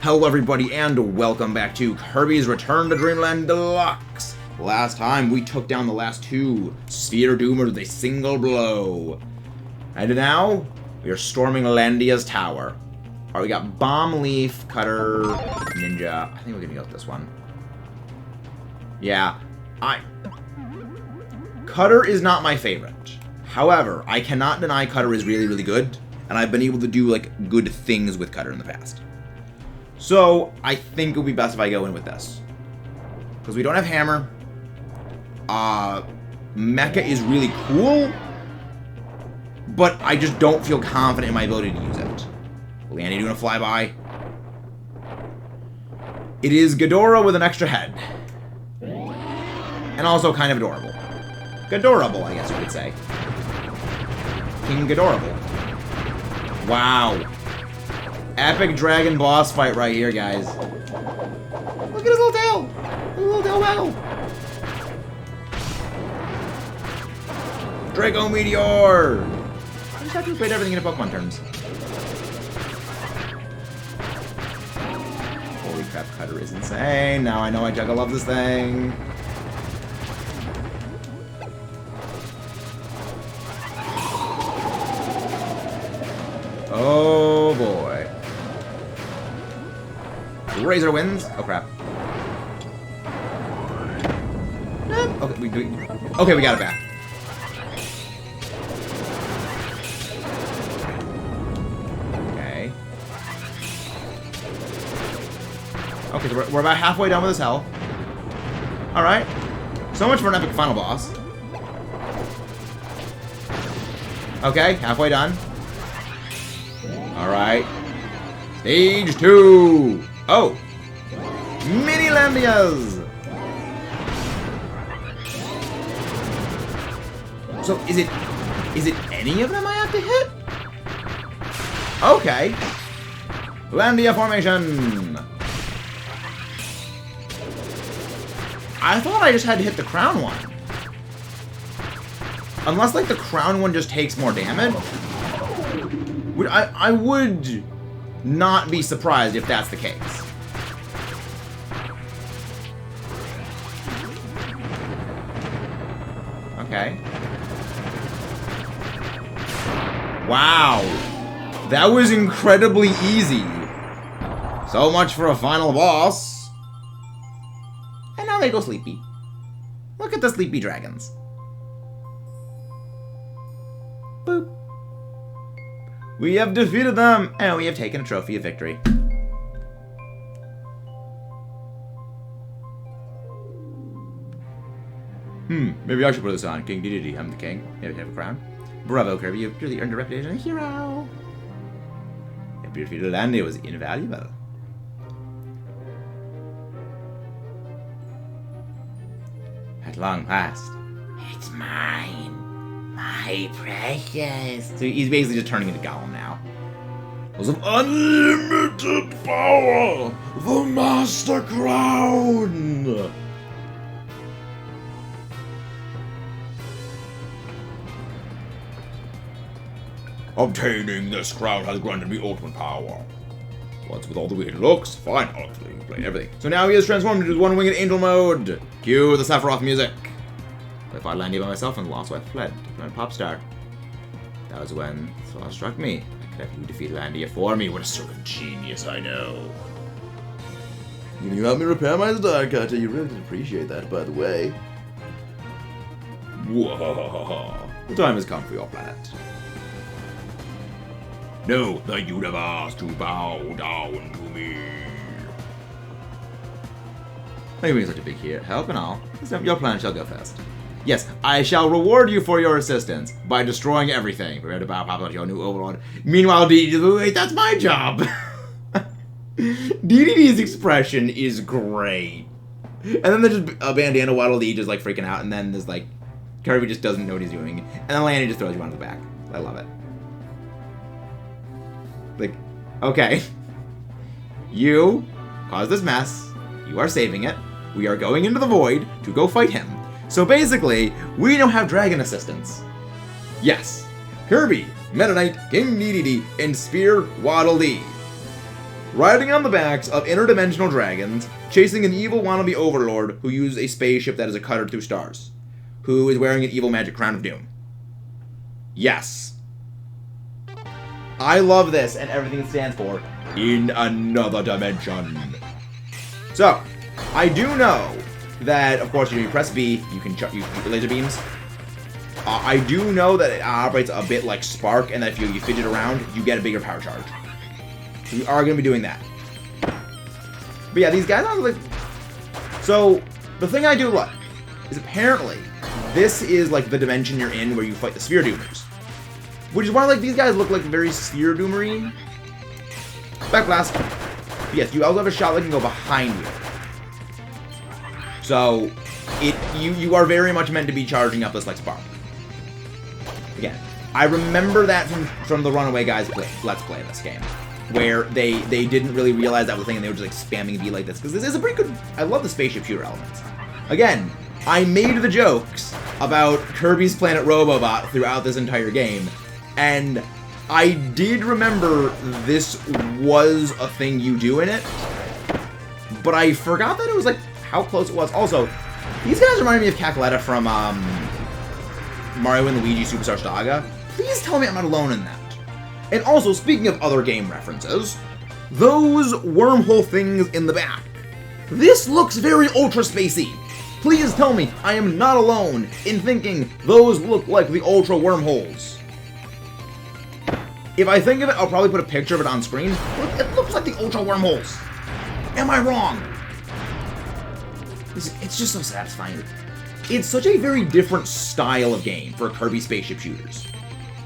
Hello everybody and welcome back to Kirby's Return to Dreamland Deluxe. Last time we took down the last two Sphere Doomers with a single blow. And now we are storming Landia's tower. Alright, we got Bomb, Leaf, Cutter, Ninja. I think we're gonna go with this one. Yeah, Cutter is not my favorite. However, I cannot deny Cutter is really, really good. And I've been able to do, like, good things with Cutter in the past. So, I think it would be best if I go in with this. Because we don't have Hammer. Mecha is really cool. But I just don't feel confident in my ability to use it. Landy doing a flyby. It is Ghidorah with an extra head. And also kind of adorable. Ghidorable, I guess you could say. King Ghidorable. Wow. Epic dragon boss fight right here, guys. Look at his little tail! His little tail waggle! Draco Meteor! I just have to explain everything in Pokemon terms. Holy crap, Cutter is insane. Now I know why Jugga loves this thing. Oh boy. Razor wins. Oh crap. Okay, we got it back. Okay. Okay, so we're about halfway done with this health. Alright. So much for an epic final boss. Okay, halfway done. Alright. Stage 2! Oh! Mini Landias! So, is it any of them I have to hit? Okay. Landia formation! I thought I just had to hit the crown one. Unless, like, the crown one just takes more damage. I would not be surprised if that's the case. Okay. Wow. That was incredibly easy. So much for a final boss. And now they go sleepy. Look at the sleepy dragons. Boop. We have defeated them, and we have taken a trophy of victory. Maybe I should put this on. King Dedede, I'm the king. Maybe have a crown. Bravo, Kirby, you've really earned a reputation as a hero. Your defeat of Landia was invaluable. At long last, it's mine. My precious. So he's basically just turning into Gollum now. Because of unlimited power, the Master Crown. Obtaining this crown has granted me ultimate power. What's with all the weird looks? Fine, I'll explain everything. So now he is transformed into one-winged angel mode. Cue the Sephiroth music. I fought Landia by myself and lost, so I fled to become a pop star. That was when the thought struck me. I could have you defeat Landia for me. What a stroke of genius, I know. You helped me repair my star cutter. You really did appreciate that, by the way. Whoa. The time has come for your planet. No, the universe to bow down to me. Thank you for being such a big help and all. Your plan shall go first. Yes, I shall reward you for your assistance by destroying everything. Prepare to bow out your new overlord. Meanwhile, wait, that's my job. DDD's expression is great. And then there's just a bandana Waddle Dee just like freaking out, and then there's like Kirby just doesn't know what he's doing, and then Landy just throws you onto the back. I love it. Like, okay. You caused this mess. You are saving it. We are going into the void to go fight him. So basically, we now have dragon assistants. Yes, Kirby, Meta Knight, King Dedede, and Spear Waddle Dee. Riding on the backs of interdimensional dragons, chasing an evil wannabe overlord who uses a spaceship that is a cutter through stars, who is wearing an evil magic crown of doom. Yes. I love this and everything it stands for. In another dimension. So, I do know that, of course, you press B, you can shoot laser beams. I do know that it operates a bit like Spark, and that if you fidget around, you get a bigger power charge. So we are going to be doing that. But yeah, these guys are like... So, the thing I do like is apparently this is like the dimension you're in where you fight the Sphere Doomers. Which is why like these guys look like very Sphere Doomery. Back blast. But yes, you also have a shot that can go behind you. So, you are very much meant to be charging up this like Spark. Again, I remember that from the Runaway guys' Let's Play this game, where they didn't really realize that was a thing and they were just like spamming B like this, because this is a pretty good... I love the spaceship shooter elements. Again, I made the jokes about Kirby's Planet Robobot throughout this entire game, and I did remember this was a thing you do in it, but I forgot that it was like how close it was. Also, these guys remind me of Cackletta from Mario and Luigi Superstar Saga. Please tell me I'm not alone in that. And also, speaking of other game references, those wormhole things in the back. This looks very Ultra Spacey. Please tell me I am not alone in thinking those look like the Ultra wormholes. If I think of it, I'll probably put a picture of it on screen. Look, it looks like the Ultra wormholes. Am I wrong? It's just so satisfying. It's such a very different style of game for Kirby spaceship shooters.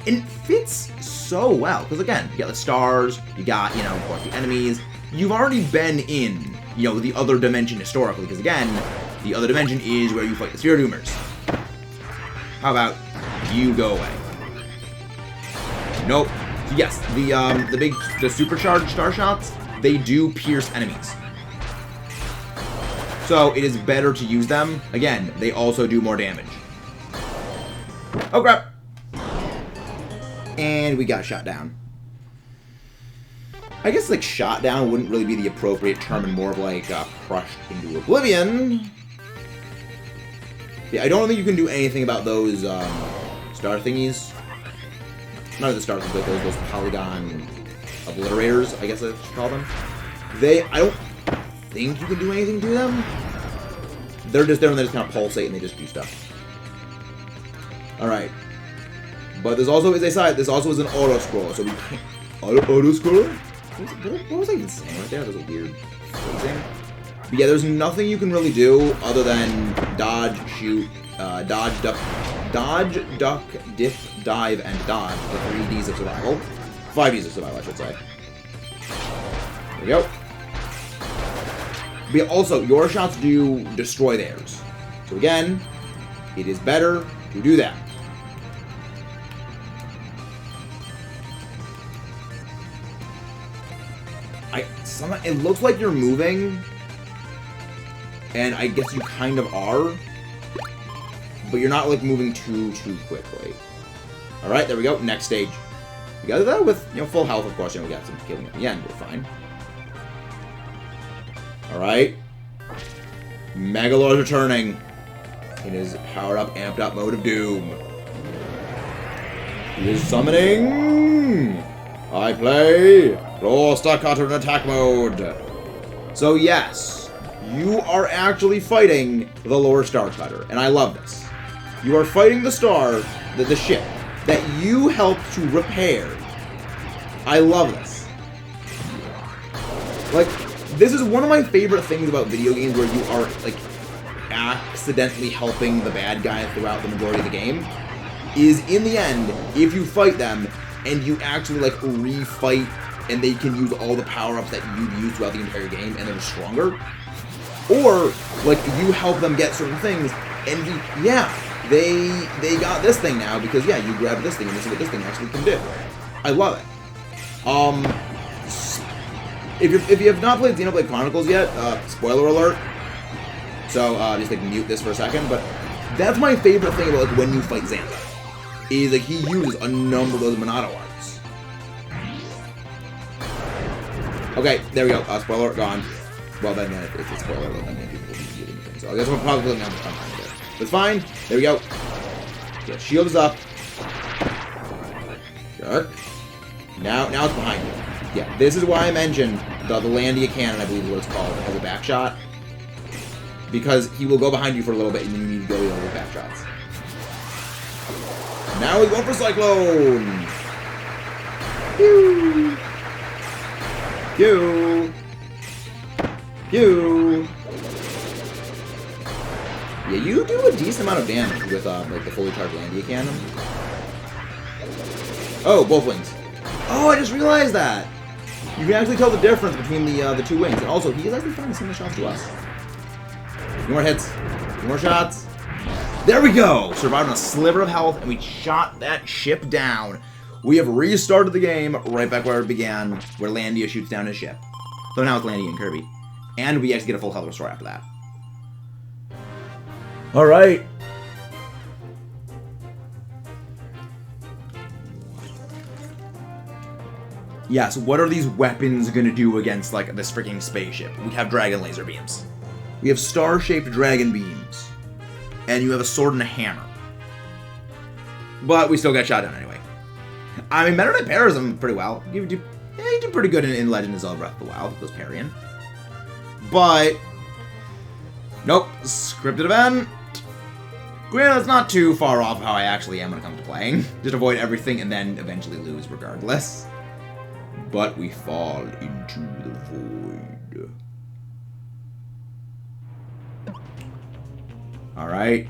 And it fits so well, because again, you got the stars, you got, you know, of course, the enemies. You've already been in, you know, the other dimension historically, because again, the other dimension is where you fight the Sphere Doomers. How about you go away? Nope. So yes, the supercharged star shots, they do pierce enemies. So it is better to use them. Again, they also do more damage. Oh crap! And we got shot down. I guess like shot down wouldn't really be the appropriate term, and more of like crushed into oblivion. Yeah, I don't think you can do anything about those star thingies. Not the stars, but those polygon obliterators, I guess I should call them. I don't think you can do anything to them. They're just there and they just kind of pulsate and they just do stuff. Alright. But this also is a side, this also is an auto scroll, so we can't... Auto scroll? What was I even saying right there? That was a weird phrasing. But yeah, there's nothing you can really do other than dodge, shoot, dodge, duck, dip, dive, and dodge for 3 Ds of survival. 5 Ds of survival, I should say. There we go. But also, your shots do destroy theirs. So again, it is better to do that. It looks like you're moving, and I guess you kind of are, but you're not like moving too quickly. All right, there we go. Next stage. We got that with, you know, full health, of course. You know, we got some killing at the end. We're fine. All right. Magalor's returning in his powered up, amped up mode of doom. He is summoning. I play raw staccato and attack mode. So yes, you are actually fighting the lower star cutter, and I love this. You are fighting the star, the ship that you helped to repair. I love this. Like, this is one of my favorite things about video games, where you are like accidentally helping the bad guy throughout the majority of the game. Is in the end, if you fight them and you actually like refight, and they can use all the power-ups that you've used throughout the entire game, and they're stronger. Or like you help them get certain things, and they got this thing now because yeah, you grab this thing and this is what this thing actually can do. I love it. If you have not played Xenoblade Chronicles yet, spoiler alert. So just like mute this for a second. But that's my favorite thing about like when you fight Xantha, is like he uses a number of those Monado arts. Okay, there we go. Spoiler, gone. Well, then it's a spoiler, then people will be getting things. So I guess we'll probably put it behind it. But it's fine. There we go. Good. Shield is up. Good. Now it's behind you. Yeah, this is why I mentioned the Landia cannon, I believe is what it's called, as a back shot. Because he will go behind you for a little bit, and then you need to go with back shots. Now we're going for Cyclone! Pew! Pew! Pew! Yeah, you do a decent amount of damage with like the fully charged Landia cannon. Oh, both wings. Oh, I just realized that! You can actually tell the difference between the two wings. And also, he is actually firing similar shots to us. Two more hits. Two more shots. There we go! Survived on a sliver of health, and we shot that ship down. We have restarted the game right back where it began, where Landia shoots down his ship. So now it's Landia and Kirby. And we actually get a full health restore after that. Alright. Yeah, so what are these weapons gonna do against, like, this freaking spaceship? We have dragon laser beams. We have star-shaped dragon beams. And you have a sword and a hammer. But we still got shot down anyway. I mean, Meta Knight parries them pretty well. You do pretty good in Legend of Zelda Breath of the Wild with those parrying. But nope, scripted event. Granted, it's not too far off how I actually am when it comes to playing. Just avoid everything and then eventually lose regardless. But we fall into the void. Alright.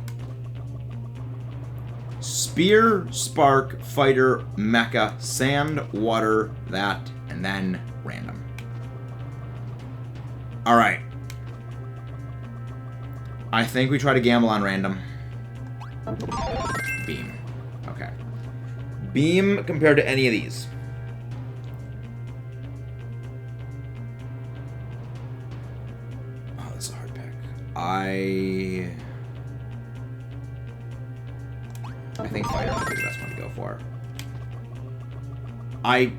Spear, Spark, Fighter, Mecha, Sand, Water, that, and then Random. Alright. I think we try to gamble on Random. Beam. Okay. Beam compared to any of these. Oh, that's a hard pick. I think Fighter would be the best one to go for. I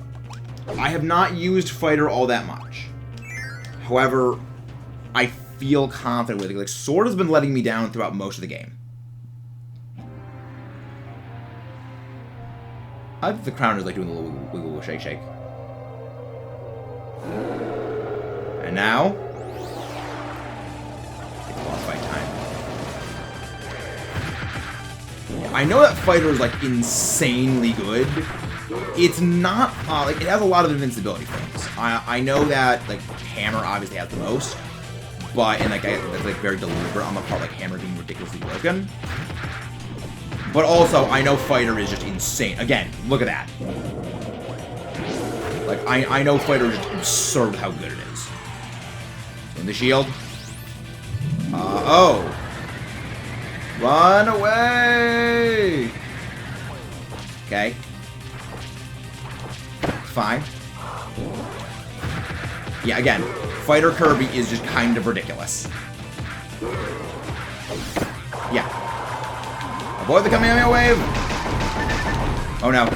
have not used Fighter all that much. However, I feel confident with it. Like, Sword has been letting me down throughout most of the game. I think the crown is like doing a little wiggle shake shake. And now, it's boss fight time. I know that Fighter is like insanely good. It's not like it has a lot of invincibility things. I know that like Hammer obviously has the most, but and like that's like very deliberate on the part, like Hammer being ridiculously broken. But also, I know Fighter is just insane. Again, look at that. Like, I know Fighter is just absurd how good it is. In the shield. Oh. Run away! Okay. Fine. Yeah, again, Fighter Kirby is just kind of ridiculous. Yeah. Avoid the Kamehameha wave! Oh no.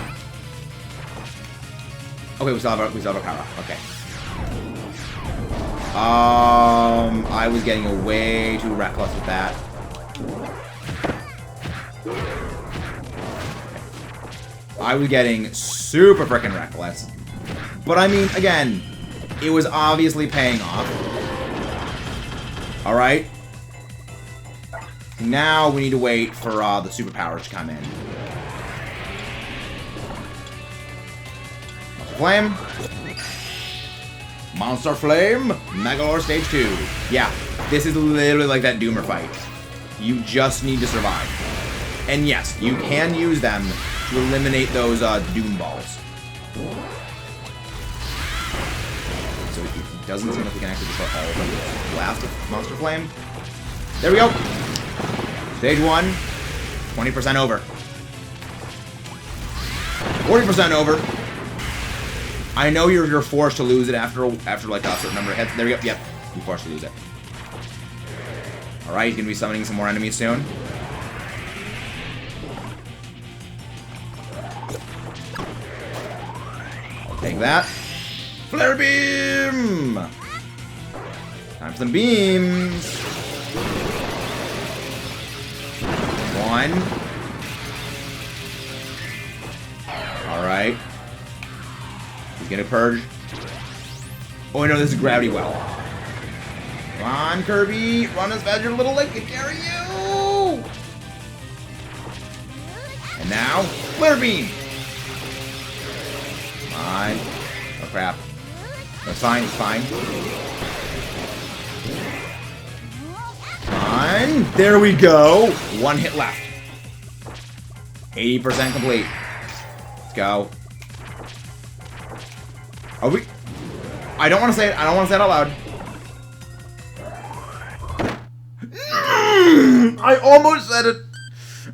Okay, we still have a power. Okay. I was getting way too reckless with that. I was getting super freaking reckless. But I mean, again, it was obviously paying off. Alright. Now we need to wait for the superpowers to come in. Flame. Monster Flame. Magalor Stage 2. Yeah, this is literally like that Doomer fight. You just need to survive. And yes, you can use them to eliminate those Doom Balls. So it doesn't seem like we can actually destroy all of them. Blast with Monster Flame. There we go. Stage 1, 20% over. 40% over. I know you're forced to lose it after like a certain number of hits. There we go. Yep, you're forced to lose it. All right, he's gonna be summoning some more enemies soon. I'll take that. Flare beam! Time for some beams. 1. Alright. He's gonna purge. Oh no, this is gravity well. Come on, Kirby! Run as fast as your little leg can carry you! And now, flare beam! Come on. Oh crap. That's fine, it's fine. Come on. There we go. 1 hit left. 80% complete. Let's go. Are we? I don't want to say it. I don't want to say it out loud. I almost said it.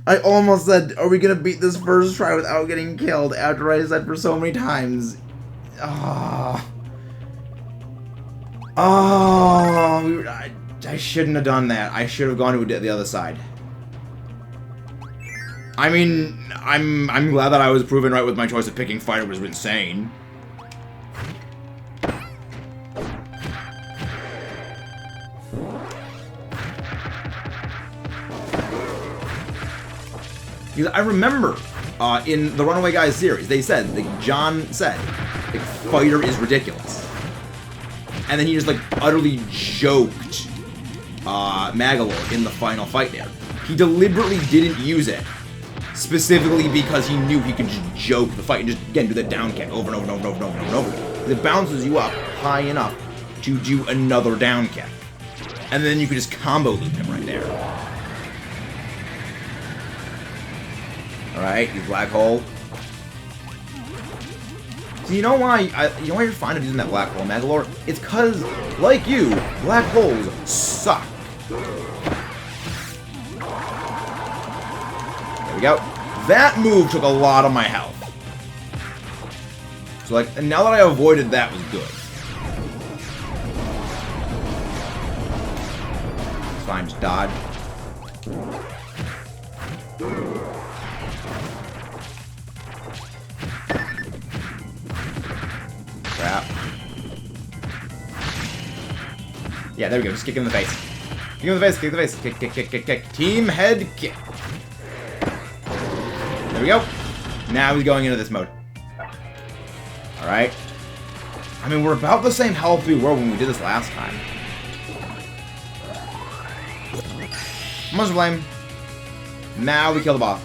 I almost said, are we going to beat this first try without getting killed after I said for so many times? Oh. Oh. I shouldn't have done that. I should have gone to the other side. I mean, I'm glad that I was proven right with my choice of picking fighter was insane. Because I remember in the Runaway Guys series, they said, like John said, like, fighter is ridiculous. And then he just like utterly joked Magalor in the final fight there. He deliberately didn't use it, specifically because he knew he could just joke the fight and just, again, do that down kick over and over and over and over and over and over. It bounces you up high enough to do another down kick. And then you could just combo loop him right there. Alright, you black hole. So you know why you're fine of using that black hole, Magalor? It's cause, like you, black holes suck. There we go. That move took a lot of my health. So like, and now that I avoided that was good. It's fine, just dodge. Crap. Yeah, there we go. Just kick him in the face. Kick him in the face. Kick in the face. Kick, kick, kick, kick, kick. Team head kick. There we go. Now he's going into this mode. Alright. I mean, we're about the same health we were when we did this last time. Much blame. Now we kill the boss.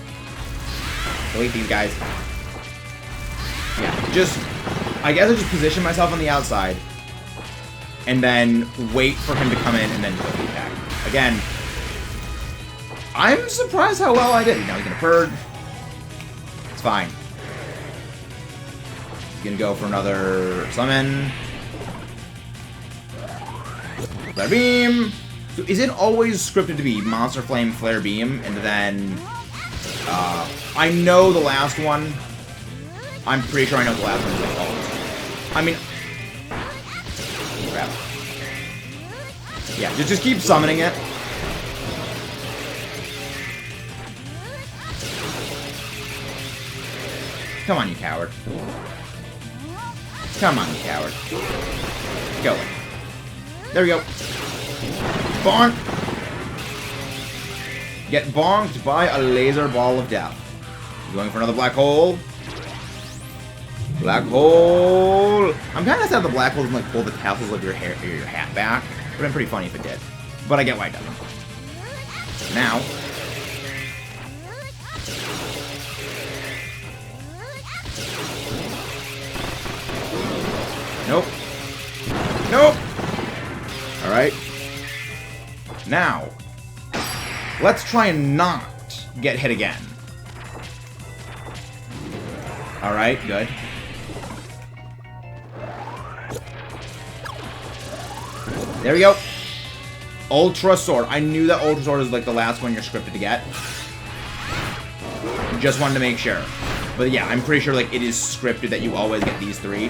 Delete these guys. Yeah, just... I guess I just position myself on the outside, and then wait for him to come in, and then do the attack. Again, I'm surprised how well I did. Now he's gonna purge. It's fine. He's gonna go for another summon. Flare beam. So is it always scripted to be Monster Flame, Flare Beam, and then I know the last one. I'm pretty sure I know the last one is like always. I mean, crap. Yeah, just keep summoning it. Come on, you coward. Come on, you coward. Go. There we go. Bonk. Get bonked by a laser ball of death. You going for another black hole? Black hole! I'm kind of sad the black hole doesn't like pull the tassels of your hair or your hat back. It would have been pretty funny if it did. But I get why it doesn't. Now. Nope. Nope! Alright. Now. Let's try and not get hit again. Alright, good. There we go. Ultra Sword. I knew that Ultra Sword is like the last one you're scripted to get. Just wanted to make sure. But yeah, I'm pretty sure like it is scripted that you always get these 3.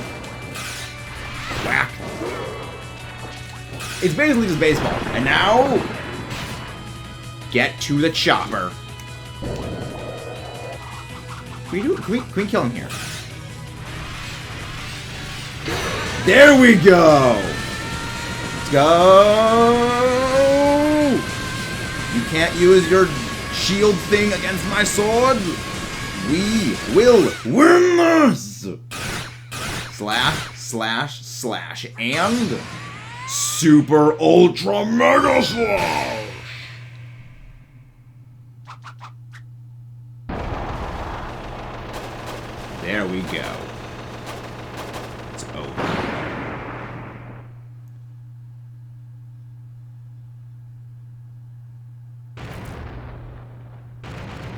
Whack. It's basically just baseball. And now... get to the chopper. Can we kill him here? There we go! Let's go! You can't use your shield thing against my sword. We will win this! Slash, slash, slash, and super ultra mega slash! There we go. It's over.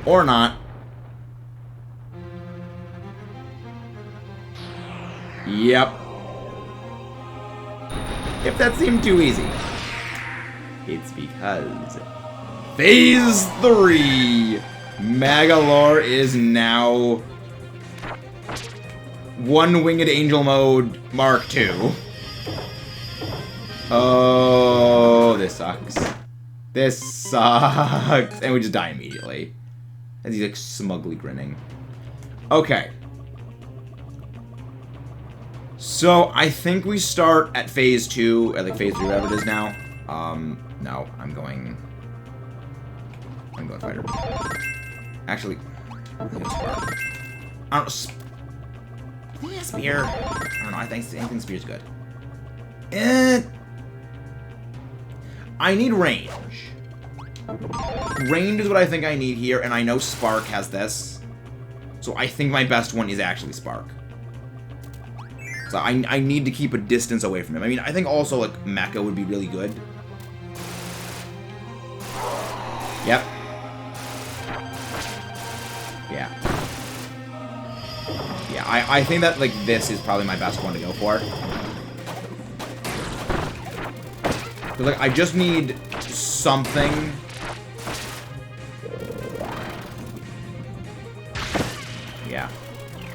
Or not. Yep. If that seemed too easy, it's because Phase 3 Magalor is now One-Winged Angel Mode Mark II. Oh, this sucks. This sucks. And we just die immediately. As he's like smugly grinning. Okay. So I think we start at Phase 2, at like Phase 3, whatever it is now. No, I'm going Fighter. Actually, I'm going Spark. I don't know. Yeah, Spear. I don't know. I think anything Spear's good. I need range. Range is what I think I need here, and I know Spark has this. So I think my best one is actually Spark. So I need to keep a distance away from him. I mean, I think also, like, Mecha would be really good. Yep. Yeah. Yeah, I think that, like, this is probably my best one to go for. But, like, I just need something. Yeah.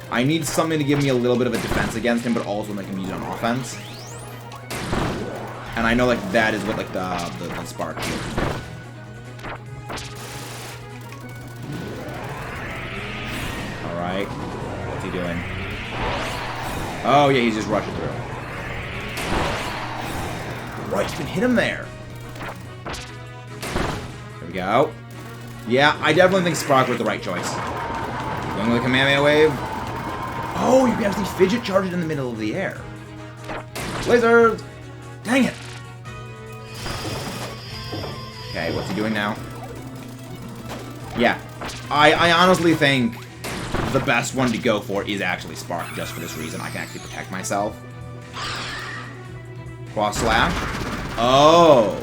I need something to give me a little bit of a defense against him, but also make him use it on offense. And I know, like, that is what, like, the Spark can do. Alright. What's he doing? Oh, yeah, he's just rushing through. Right, you can hit him there. There we go. Yeah, I definitely think Spark was the right choice. Going with a Kamehameha Wave. Oh, you can actually fidget charge it in the middle of the air. Lasers! Dang it! Okay, what's he doing now? Yeah, I honestly think the best one to go for is actually Spark, just for this reason. I can actually protect myself. Cross slash. Oh!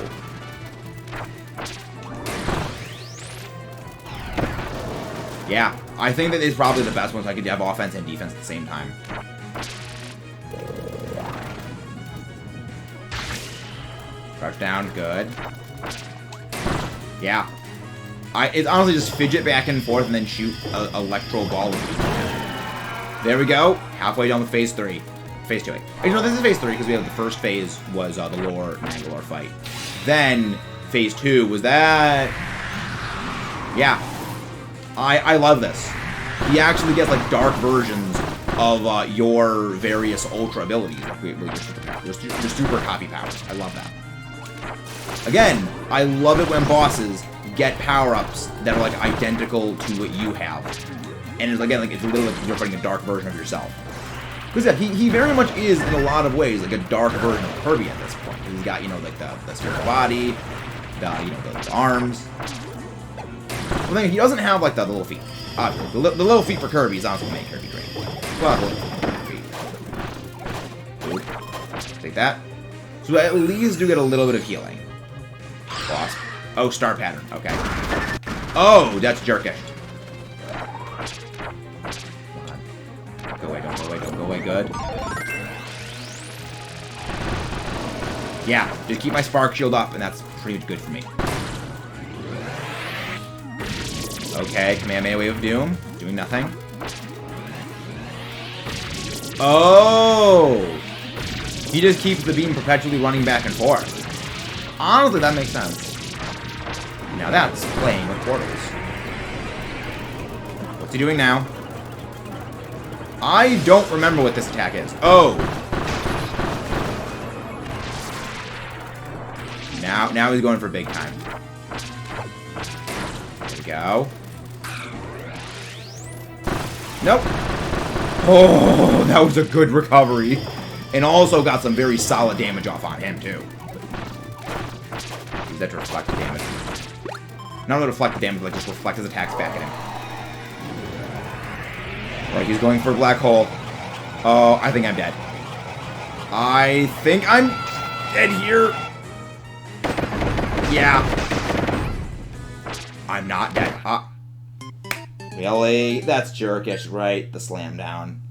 Yeah, I think that is probably the best one, so I could have offense and defense at the same time. Crouch down, good. Yeah. It's honestly just fidget back and forth and then shoot an electro ball. There we go. Halfway done with Phase 3. Phase 2. You know, this is Phase 3 because we have the first phase was the Lore Magalor fight. Then Phase 2 was that. Yeah. I love this. He actually gets like dark versions of your various ultra abilities, like your super copy powers. I love that. Again, I love it when bosses get power-ups that are like identical to what you have, and it's again like it's literally like you're fighting a dark version of yourself. Because yeah, he very much is in a lot of ways like a dark version of Kirby at this point. He's got like the spiritual body, the arms. Well, then he doesn't have like the little feet. The little feet for Kirby is honestly what made Kirby great. Well, the little feet. Take that. So at least do get a little bit of healing. Lost. Oh, star pattern. Okay. Oh, that's jerkish. Don't go away, don't go away, don't go away. Good. Yeah, just keep my spark shield up, and that's pretty good for me. Okay, Kamehameha Wave of Doom. Doing nothing. Oh! He just keeps the beam perpetually running back and forth. Honestly, that makes sense. Now that's playing with portals. What's he doing now? I don't remember what this attack is. Oh! Now he's going for big time. There we go. Nope. Oh, that was a good recovery. And also got some very solid damage off on him, too. Use that to reflect the damage. Not only reflect the damage, but just reflect his attacks back at him. Alright, he's going for a black hole. Oh, I think I'm dead. I think I'm dead here. Yeah. I'm not dead. Really? That's jerkish, right? The slam down.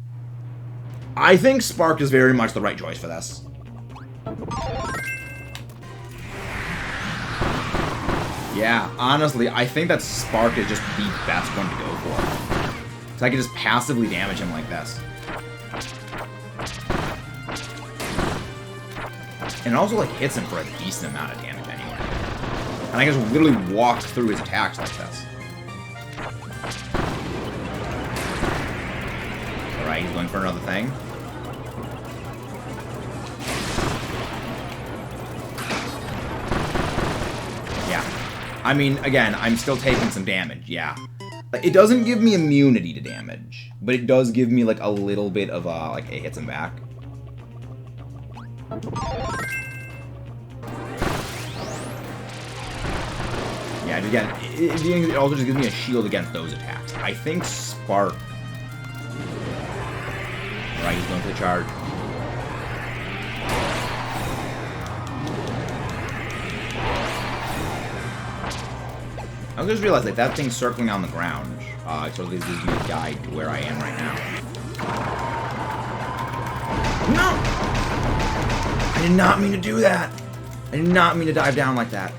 I think Spark is very much the right choice for this. Yeah, honestly, I think that Spark is just the best one to go for. So I can just passively damage him like this. And it also, like, hits him for a decent amount of damage anyway. And I can just literally walk through his attacks like this. Alright, he's going for another thing. I mean, again, I'm still taking some damage, yeah. It doesn't give me immunity to damage, but it does give me, like, a little bit of, like, it hits him back. Yeah, again, it also just gives me a shield against those attacks. I think Spark... Right, he's going for the charge. I just realized, like, that thing's circling on the ground. It sort of gives me a guide to where I am right now. No! I did not mean to do that! I did not mean to dive down like that.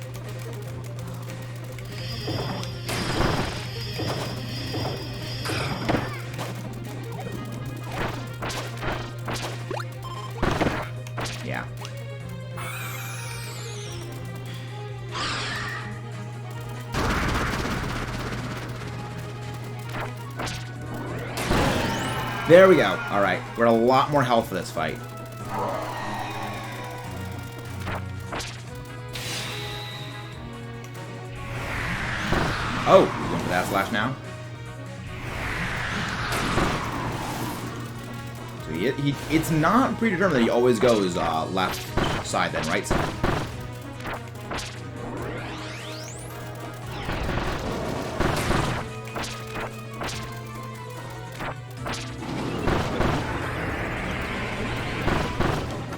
Yeah. There we go. Alright, we're at a lot more health for this fight. Oh, he's going for that slash now. So it's not predetermined that he always goes left side then right side.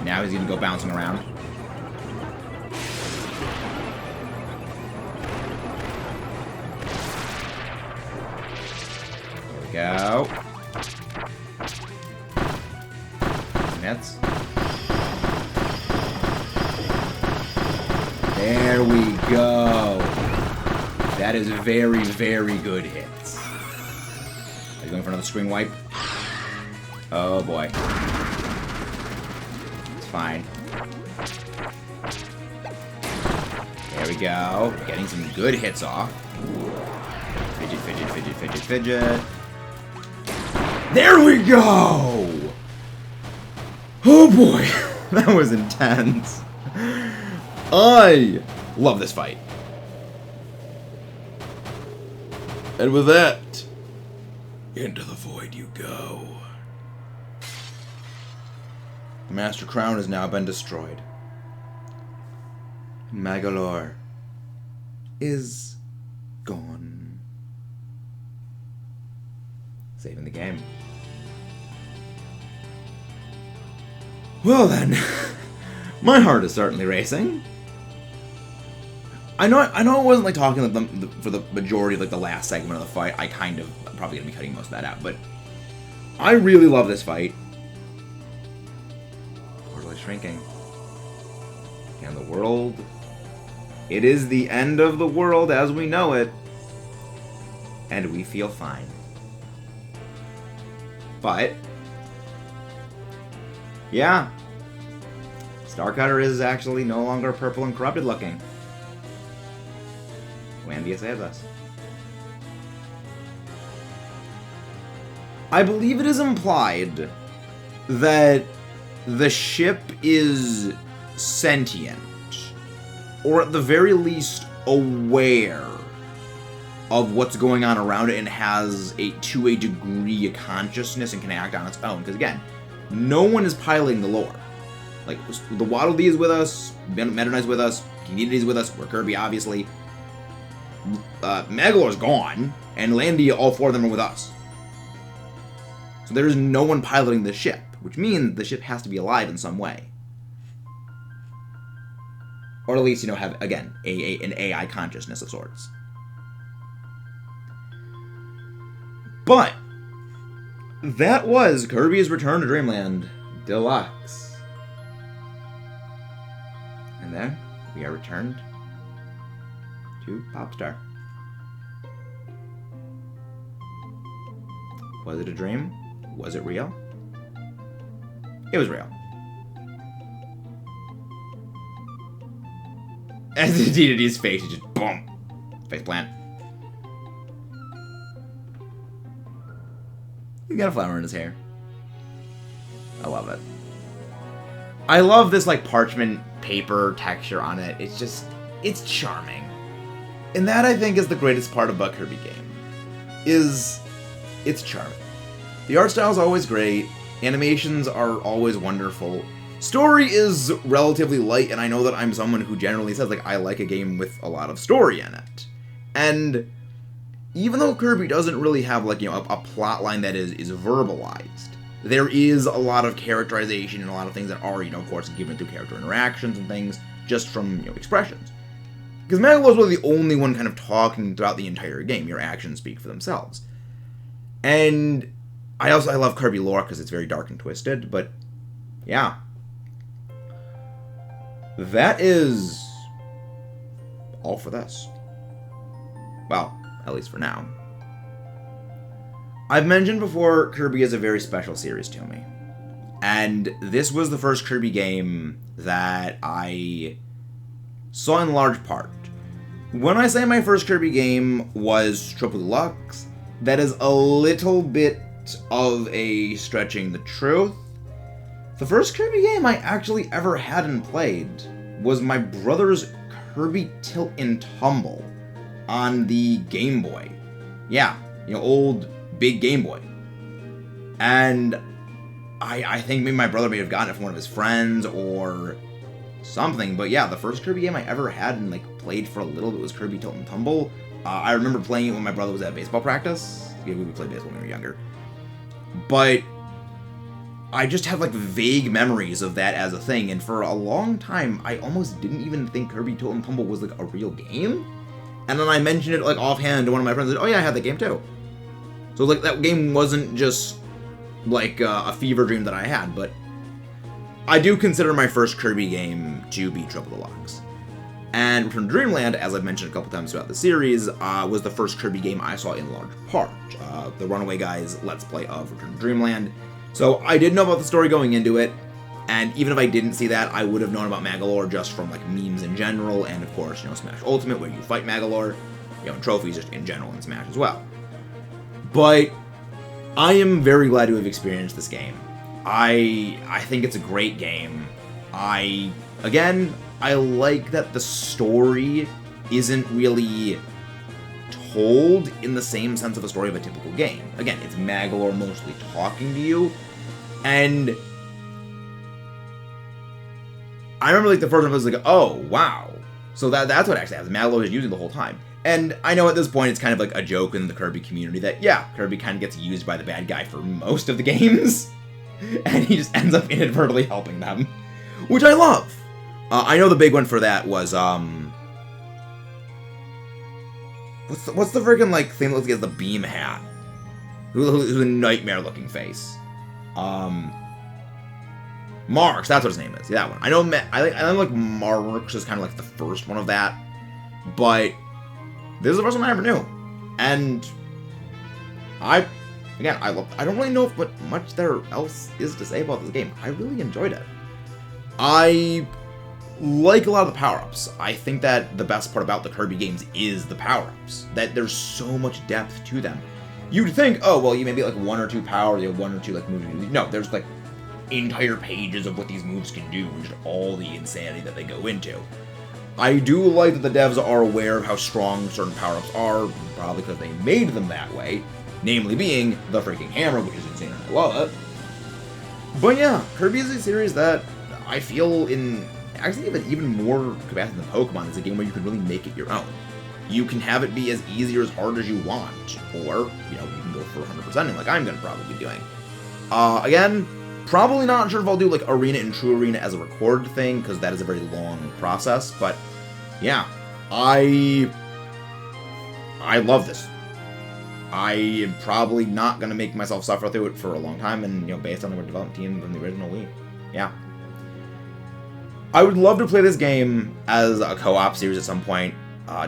Now he's going to go bouncing around. There we go. Nets. There we go. That is very, very good hits. Are you going for another screen wipe? Oh boy. Fine. There we go. Getting some good hits off. Fidget, fidget, fidget, fidget, fidget. There we go! Oh boy, that was intense. I love this fight. And with that, into the void you go. The Master Crown has now been destroyed. Magalor is gone. Saving the game. Well then, my heart is certainly racing. I know it wasn't like talking for the majority of like the last segment of the fight. I'm probably gonna be cutting most of that out, but I really love this fight. Shrinking. And the world. It is the end of the world as we know it. And we feel fine. But yeah. Starcutter is actually no longer purple and corrupted looking. When do you say this? I believe it is implied that the ship is sentient. or at the very least aware of what's going on around it and has to a degree a consciousness and can act on its own. Because again, no one is piloting the lore. Like, the Waddle Dee is with us, Meta Knight's with us, King Dedede's with us, we're Kirby, obviously. Magalor's gone, and Landia, all 4 of them are with us. So there is no one piloting the ship, which means the ship has to be alive in some way. Or at least, have, again, an AI consciousness of sorts. But that was Kirby's Return to Dreamland Deluxe. And then we are returned to Popstar. Was it a dream? Was it real? It was real. As Dedede's face, he just boom, face plant. He's got a flower in his hair. I love it. I love this like parchment paper texture on it. It's charming. And that, I think, is the greatest part about Kirby game. It's charming. The art style is always great. Animations are always wonderful. Story is relatively light, and I know that I'm someone who generally says, like, I like a game with a lot of story in it. And even though Kirby doesn't really have, like, a plot line that is verbalized, there is a lot of characterization and a lot of things that are, of course, given through character interactions and things, just from, expressions. Because Magalor's really the only one kind of talking throughout the entire game. Your actions speak for themselves. And I love Kirby lore because it's very dark and twisted, but yeah. That is all for this. Well, at least for now. I've mentioned before, Kirby is a very special series to me. And this was the first Kirby game that I saw in large part. When I say my first Kirby game was Triple Deluxe, that is a little bit of a stretching the truth. The first Kirby game I actually ever had and played was my brother's Kirby Tilt and Tumble on the Game Boy. Yeah, old big Game Boy. And I think maybe my brother may have gotten it from one of his friends or something, but yeah, the first Kirby game I ever had and played for a little bit was Kirby Tilt and Tumble. I remember playing it when my brother was at baseball practice. Yeah, we would play baseball when we were younger. But I just have vague memories of that as a thing, and for a long time I almost didn't even think Kirby Tilt and Tumble was a real game. And then I mentioned it offhand to one of my friends, and, oh yeah, I had that game too. So that game wasn't just a fever dream that I had, but I do consider my first Kirby game to be Triple Deluxe. And Return to Dreamland, as I've mentioned a couple times throughout the series, was the first Kirby game I saw in large part. The Runaway Guys' Let's Play of Return to Dreamland. So I did know about the story going into it, and even if I didn't see that, I would have known about Magalor just from memes in general, and of course, Smash Ultimate, where you fight Magalor, and trophies just in general in Smash as well. But I am very glad to have experienced this game. I think it's a great game. I like that the story isn't really told in the same sense of a story of a typical game. Again, it's Magalor mostly talking to you, and I remember the first one was oh wow, so that's what actually happens. Magalor is using the whole time. And I know at this point it's kind of a joke in the Kirby community that, yeah, Kirby kind of gets used by the bad guy for most of the games, and he just ends up inadvertently helping them, which I love. I know the big one for that was, what's the friggin' thing that looks like the beam hat? Who's a nightmare-looking face? Marks, that's what his name is. Yeah, that one. I know, I like Marks is kind of the first one of that, but this is the first one I ever knew. And I don't really know what much there else is to say about this game. I really enjoyed it. I like a lot of the power-ups. I think that the best part about the Kirby games is the power-ups. That there's so much depth to them. You'd think, oh, well, you maybe one or two powers, one or two moves. No, there's entire pages of what these moves can do, and just all the insanity that they go into. I do like that the devs are aware of how strong certain power-ups are, probably because they made them that way. Namely being the freaking hammer, which is insane and I love it. But yeah, Kirby is a series that I feel in actually even more capacity than Pokemon is a game where you can really make it your own. You can have it be as easy or as hard as you want, or, you can go for 100%ing like I'm going to probably be doing. Again, probably not sure if I'll do, like, Arena and True Arena as a recorded thing, because that is a very long process, but, yeah, I love this. I am probably not going to make myself suffer through it for a long time, and, based on the development team from the original Wii, yeah. I would love to play this game as a co-op series at some point.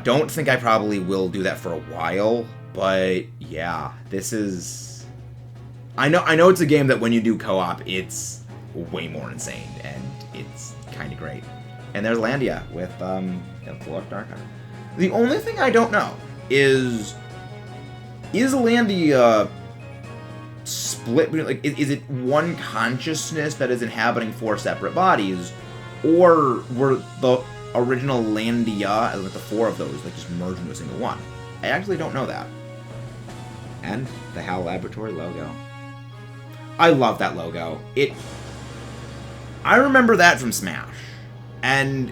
Don't think I probably will do that for a while, but yeah, this is... I know it's a game that when you do co-op, it's way more insane, and it's kind of great. And there's Landia with, Deluxe Archive. The only thing I don't know is Landia split between, like, is it one consciousness that is inhabiting 4 separate bodies, or were the original Landia, with the 4 of those, like, just merged into a single one? I actually don't know that. And the HAL Laboratory logo. I love that logo. I remember that from Smash. And,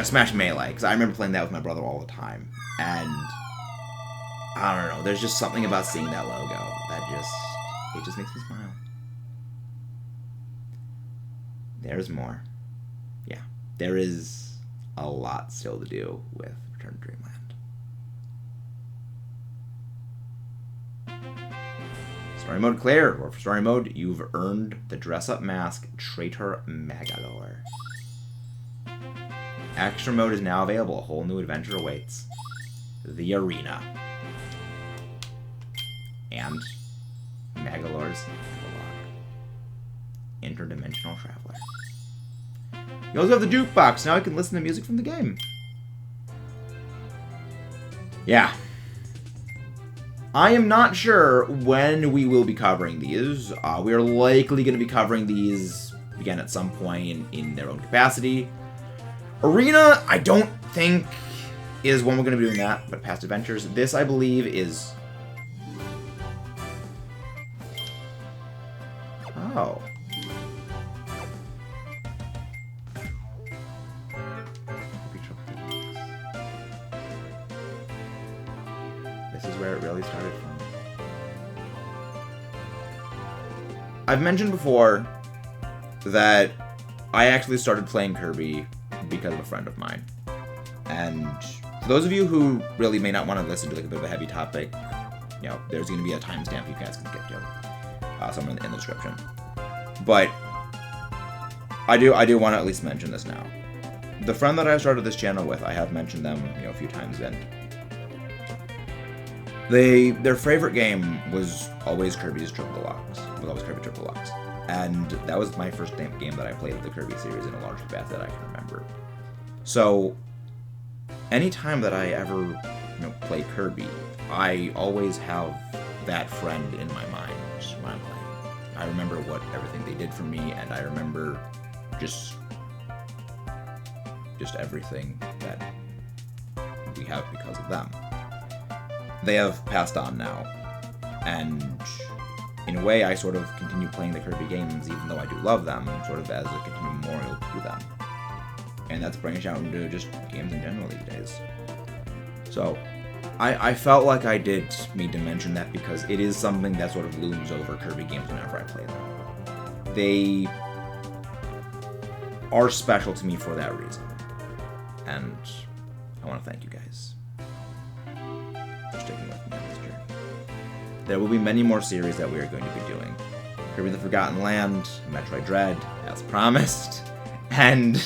Smash Melee, because I remember playing that with my brother all the time. And, I don't know, there's just something about seeing that logo that it just makes me smile. There's more. Yeah, there is a lot still to do with Return to Dreamland. Story mode clear, or for story mode, you've earned the dress-up mask Traitor Magalor. Extra mode is now available. A whole new adventure awaits. The Arena. And Magalor's Epilogue. Interdimensional Traveler. You also have the jukebox. Now I can listen to music from the game. Yeah. I am not sure when we will be covering these. We are likely going to be covering these, again, at some point in their own capacity. Arena, I don't think is when we're going to be doing that, but Past Adventures. This, I believe, is... Oh. This is where it really started from. I've mentioned before that I actually started playing Kirby because of a friend of mine. And for those of you who really may not want to listen to, like, a bit of a heavy topic, there's going to be a timestamp you guys can get to. Somewhere in the description. But I do want to at least mention this now. The friend that I started this channel with, I have mentioned them, a few times, and their favorite game was always Kirby's Triple Deluxe. Was always Kirby Triple Deluxe. And that was my first game that I played of the Kirby series in a large capacity that I can remember. So, anytime that I ever play Kirby, I always have that friend in my mind when I'm playing. I remember everything they did for me, and I remember just everything that we have because of them. They have passed on now, and in a way I sort of continue playing the Kirby games, even though I do love them, sort of as a continued memorial to them. And that's branching out into just games in general these days. So, I felt like I did need to mention that because it is something that sort of looms over Kirby games whenever I play them. They are special to me for that reason. And I want to thank you guys for sticking with me on this journey. There will be many more series that we are going to be doing. Kirby the Forgotten Land, Metroid Dread, as promised, and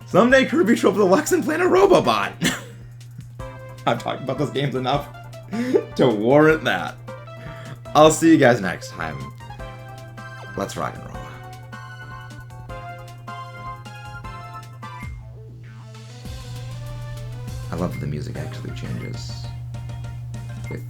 someday Kirby Triple Deluxe and Planet Robobot. I've talked about those games enough to warrant that. I'll see you guys next time. Let's rock and roll. I love that the music actually changes with